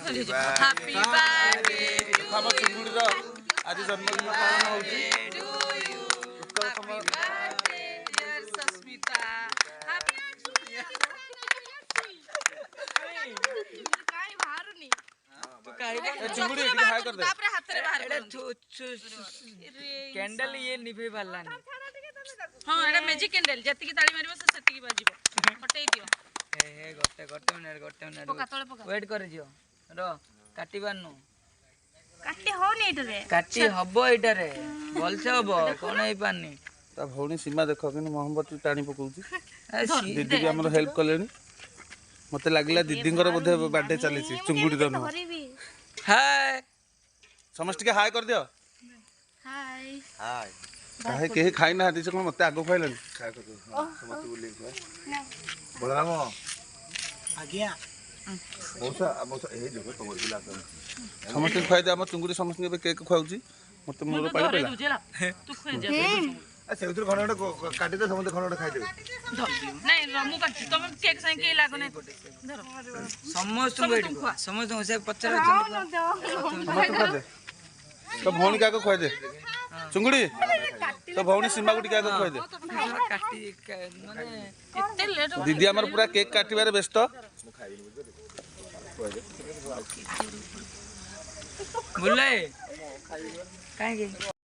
Happy birthday to हम चिंगुड़ी रो आज जन्मदिन पालन होउची Happy birthday dear Sasmita. Happy काई मारुनी तू काहे चिंगुड़ी ଟିକେ हाय कर दे तापरे हाथ रे बाहर कैंडल ये निभे पारलानी हां एटा मैजिक कैंडल जति की ताली मारिबो सेति की बाजिबो फटई दियो हे गोटे मिनिट पका तळे पका वेट कर जियो रो काटी बानू काटी होनी एटरे काटी हबो एटा रे बोलसे हबो कोन हे पानी ता भौणी सीमा देखो कि मोहब्बती टाणी पकाउची दीदी दीदी भी हमर हेल्प कलेनी मते लागला दीदींगर बोधे बर्थडे चली छी चुंगुड़ी रो न हाय समस्त के हाय कर दियो हाय हाय काहे के खाइ ना दिस कोन मते आगो खाइलन खाय कर समस्त बोली बोलराम आज्ञा मौसा ए जगह तमर बिला समस्त खाइ दे हम चुंगुड़ी समस्त के केक खाउची मते मोर पाइ पेला तू खोज जा आ सेउतिर खणडे काटी दे समस्त खणडे खाइ दे नहीं रमु काटी तुम केक साइन के लागो नहीं धरो समस्त से पचर समस्त खा दे तो भौणी का को खाइ दे चुंगुड़ी तो भौणी सीमा गुटी का को खाइ दे काटी माने एते लेट दीदी हमर पूरा केक काटिबारे व्यस्त बोले काहे के